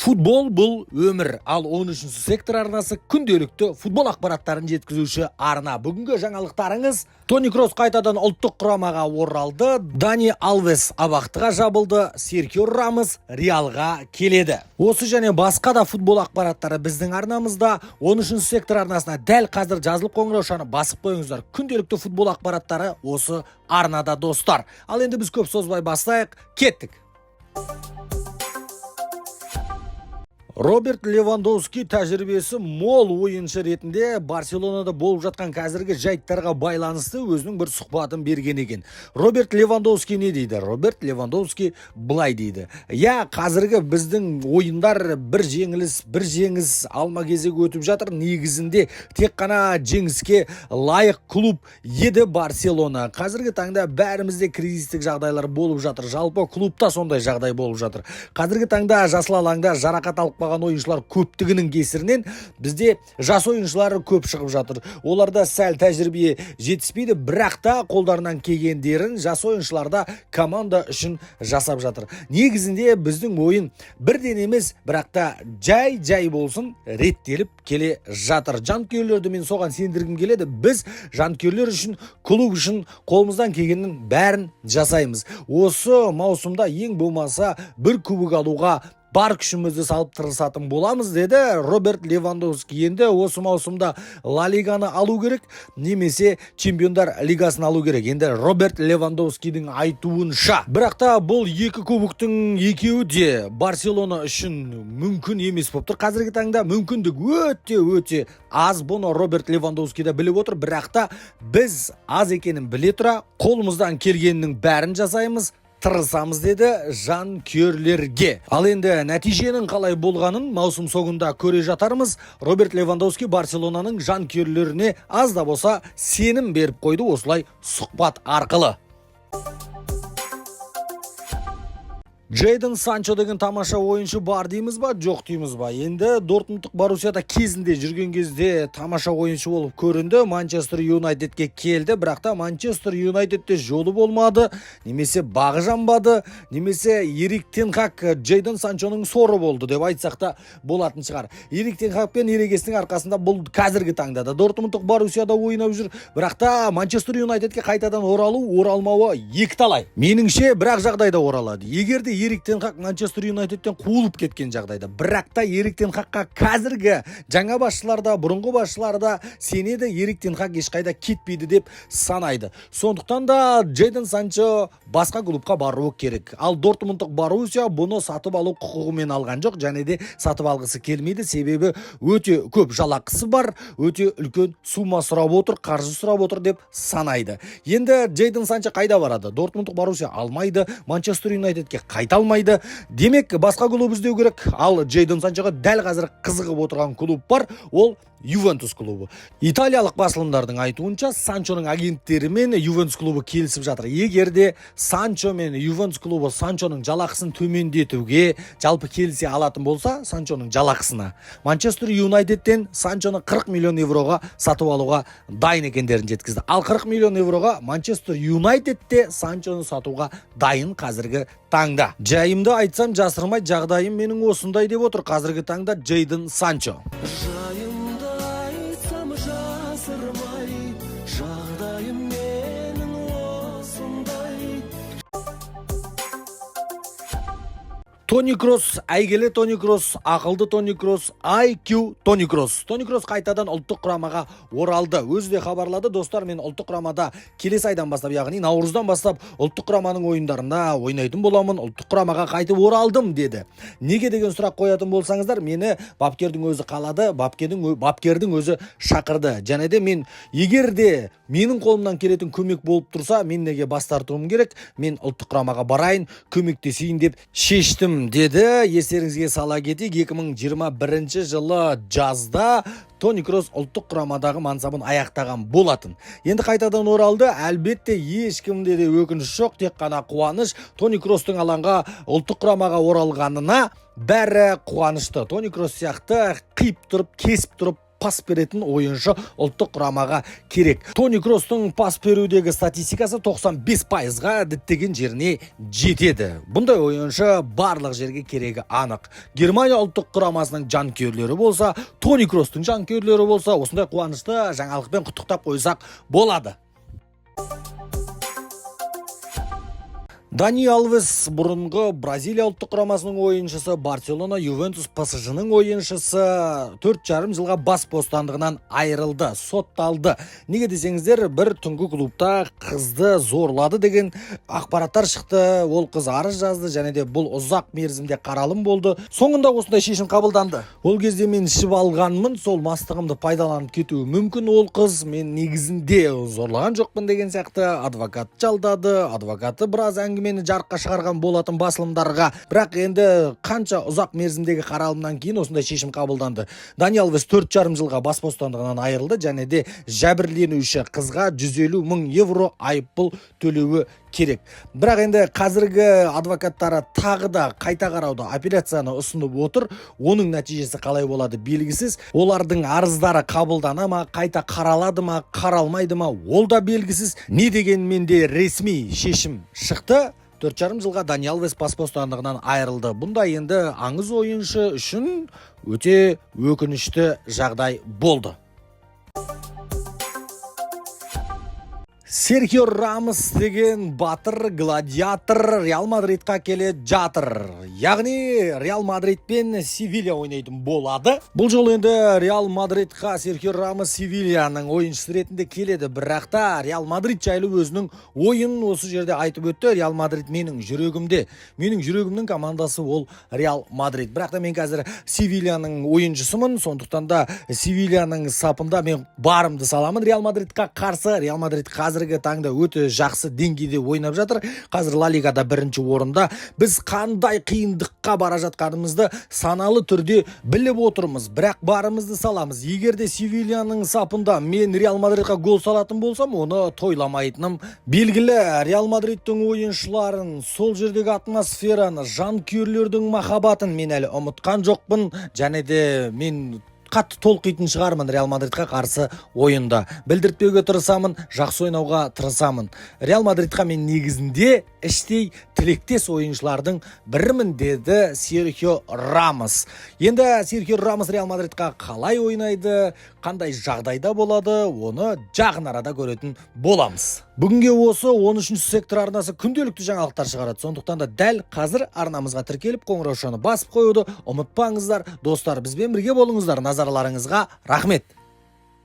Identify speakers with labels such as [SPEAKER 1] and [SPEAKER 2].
[SPEAKER 1] Футбол бұл өмір, ал 13 сектор арнасы күнделікті футбол ақпараттарын жеткізуші арна. Бүгінгі жаңалықтарыңыз: Тони Кросс қайтадан ұлттық құрамаға оралды, Дани Алвес абақтыға жабылды, Серхио Рамос Реалға келеді. Осы және басқа да футбол ақпараттары біздің арнамызда. 13 сектор арнасына дәл қазір жазылып қоңыраушаны басып қойыңыздар. Күнделікті футбол ақпараттары осы арнада, достар. Ал енді біз көп созбай бастайық, кеттік. Роберт Левандовски тәжірибесі мол ойыншы ретінде Барселонада болып жатқан қазіргі жайттарға байланысты өзінің бір сұхбатын берген екен. Роберт Левандовски не дейді? Роберт Левандовски былай дейді: қазіргі біздің ойындар бір жеңіс алма кезек өтіп жатыр. Негізінде тек қана жеңіске лайық клуб еді Барселона. Қазіргі таңда бәрімізде кризистік жағдайлар болып жатыр. Жалпы клубта сондай жағдай болып жатыр. Қазіргі таңда жасыл алаңда жарақат алып ойыншылар көптігінің кесірінен бізде жас ойыншылар көп шығып жатыр. Оларда сәл тәжірибе жетіспейді, бірақ та қолдарынан келгендерін жас ойыншыларда команда үшін жасап жатыр. Негізінде біздің ойын бірден емес, бірақ та жай болсын реттеліп келе жатыр. Жанкүйерлерді мен соған сендіргім келеді. Біз жанкүйерлер үшін, клуб үшін қолымыздан келгеннің бәрін жасаймыз. Осы маусымда ең болмаса бір кубок алуға бар күшімізді салып тырысатын боламыз, деді Роберт Левандовски. Енді осы маусымда Ла Лиганы алу керек, немесе Чемпиондар Лигасын алу керек. Енді Роберт Левандовскийдің айтуынша. Бірақ та бұл екі кубоктың екеуі де Барселона үшін мүмкін емес болып тұр. Қазіргі таңда мүмкіндік өте аз. Бұны Роберт Левандовски да біліп отыр, бірақ та біз аз екенін біле тұра қолымыздан келгеннің бәрін жасаймыз, тырысамыз, деді жанкүйерлерге. Ал енді нәтиженің қалай болғанын маусым соңында көре жатармыз. Роберт Левандовски Барселонаның жанкүйерлеріне аз да болса сенім беріп қойды осылай сұхбат арқылы. Джейдон Санчо деген тамаша ойыншы бар дейміз ба, жоқ дейміз ба? Енді Дортмундтық Боруссияда кезінде жүрген кезде тамаша ойыншы болып көрінді. Манчестер Юнайтедке келді, бірақ та Манчестер Юнайтедте жолы болмады, немесе бағы жанбады, немесе Эрик тен Хаг Джейдон Санчоның соры болды деп айтсақ та болатын шығар. Эрик тен Хаг пен ерегестің арқасында бұл қазіргі таңда да Дортмундтық Боруссияда ойнап жүр, бірақ та Манчестер Юнайтедке қайтадан оралмауы екі талай. Меніңше бірақ жағдайда оралады. Егерде Эрик тен Хаг Манчестер Юнайтедтен қуылып кеткен жағдайда, бірақ та Эрик тен Хагқа қазіргі жаңа басшыларда, бұрынғы басшыларда сенеді, Эрик тен Хаг ешқайда кетпейді деп санайды. Сондықтан да Джейдон Санчо басқа клубқа баруы керек. Ал Дортмундтық Боруссия бұны сатып алу құқығымен алған жоқ, және де сатып алғысы келмейді, себебі өте көп жалақысы бар, өте үлкен сума сұрап отыр, қаржы сұрап отыр деп санайды. Енді Джейдон Санчо қайда барады? Дортмундтық Боруссия алмайды, Манчестер Юнайтедке қайта алмайды. Демек басқа клуб іздеу керек. Ал Джейдон Санчоға дәл қазір қызығып отырған клуб бар, ол Ювентус клубы. Италиялық басылымдардың айтуынша Санчоның агенттері мен Ювентус клубы келісіп жатыр. Егерде Санчо мен Ювентус клубы Санчоның жалақысын төмендетуге жалпы келісе алатын болса, Санчоның жалақысына Манчестер Юнайтедтен Санчоны 40 миллион евроға сатып алуға дайын екендерін жеткізді. Ал 40 миллион евроға Манчестер Юнайтедте Санчоны сатуға дайын қазіргі таңда. Жайымды айтсам жасырмай, жағдайым менің осындай деп отыр қазіргі таңда Джейдон Санчо. Тони Кросс, әйгілі Тони Кросс, ақылды Тони Кросс, IQ Тони Кросс. Тони Кросс қайтадан ұлттық құрамаға оралды. Өзі де хабарлады, достар, мен ұлттық құрамада келесі айдан бастап, яғни наурыздан бастап ұлттық құраманың ойындарында ойнайтын боламын, ұлттық құрамаға қайтып оралдым, деді. Неге деген сұрақ қоятын болсаңыздар, мені бапкердің өзі қалады, бапкердің өзі шақырды. Және де мен, егер де менің қолымнан келетін көмек болып тұрса, мен неге бас тартуым керек? Мен ұлттық құрамаға барайын, көмектесейін деп шештім, деді. Естеріңізге сала кетейік, 2021 жылы жазда Тони Кросс ұлттық құрамадағы мансабын аяқтаған болатын. Енді қайтадан оралды. Әлбетте ешкімде де өкініш жоқ, тек қана қуаныш. Тони Кросстың алаңға ұлттық құрамаға оралғанына бәрі қуанышты. Тони Кросс сияқты қиып тұрып, кесіп тұрып пас беретін ойыншы ұлттық құрамаға керек. Тони Кростың пас берудегі статистикасы 95%-ға діттеген жеріне жетеді. Бұндай ойыншы барлық жерге керегі анық. Германия ұлттық құрамасының жанкүйерлері болса, Тони Кростың жанкүйерлері болса, осындай қуанышты жаңалықпен құттықтап қойсақ болады. Дани Алвес бұрынғы Бразилия ұлттық құрамасының ойыншысы, Барселона, Ювентус, ПСЖ-ның ойыншысы 4,5 жылға бас бостандығынан айырылды, сотталды. Неге десеңіздер, бір түнгі клубта қызды зорлады деген ақпараттар шықты. Ол қыз арыз жазды, және де бұл ұзақ мерзімде қаралым болды. Соңында осындай шешім қабылданды. Ол кезде мен ішіп алғанмын, сол мастығымды пайдаланып кетуі мүмкін. Ол қыз мен негізінде зорлаған жоқпын деген сияқты адвокат жалдады. Адвокаты біраз мені жарыққа шығарған болатын басылымдарға, бірақ енді қанша ұзақ мерзімдегі қаралымнан кейін осындай шешім қабылданды. Дани Алвес 4,5 жылға бас бостандығынан айырылды, және де жәбірленуші қызға 150 мың евро айыппұл төлеуі керек. Бірақ енді қазіргі адвокаттары тағы да қайта қарауды, апелляцияны ұсынып отыр. Оның нәтижесі қалай болады белгісіз. Олардың арыздары қабылдана ма, қайта қаралады ма, қаралмайды ма, ол да белгісіз. Не дегенмен де ресми шешім шықты. 4,5 жылға Дани Алвес бас бостандығынан айырылды. Бұнда енді аңыз ойыншы үшін өте өкінішті жағдай болды. Серхио Рамос деген батыр, гладиатор Реал Мадридқа келе жатыр. Яғни Реал Мадрид пен Севилья ойнайтын болады. Бұл жолы енді Реал Мадридқа Серхио Рамос Севильяның ойыншысы ретінде келеді. Бірақ та Реал Мадрид жайлы өзінің ойын осы жерде айтып өтті. Реал Мадрид менің жүрегімде. Менің жүрегімнің командасы ол Реал Мадрид. Бірақ та мен қазір Севильяның ойыншысымын. Сондықтан да Севильяның сапында мен барымды саламын Реал Мадридқа қарсы. Реал Мадрид қазіргі таңда өте жақсы деңгейде ойнап жатыр. Қазір Ла Лигада 1-ші орында. Біз қандай қиындыққа бара жатқанымызды саналы түрде біліп отырмыз. Бірақ барымызды саламыз. Егер де Севильяның сапында мен Реал Мадридқа гол салатын болсам, оны тойламайтыным белгілі. Реал Мадридтің ойыншыларын, сол жердегі атмосфераны, жанкүйерлердің махаббатын мен әлі ұмытқан жоқпын. Және де мен қатты толқитын шығармын Реал Мадридқа қарсы ойында. Білдіртпеуге тырысамын, жақсы ойнауға тырысамын. Реал Мадридқа мен негізінде іштей тілектес ойыншылардың бірімін деді Серхио Рамос. Енді Серхио Рамос Реал Мадридқа қалай ойнайды, қандай жағдайда болады, оны жақын арада көретін боламыз. Бүгінге осы 13-ші сектор арнасы күнделікті жаңалықтар шығарады. Сондықтан да дәл қазір арнамызға тіркеліп қоңыраушаны басып қоюды ұмытпаңыздар. Достар, бізбен бірге болыңыздар. Назарларыңызға рахмет.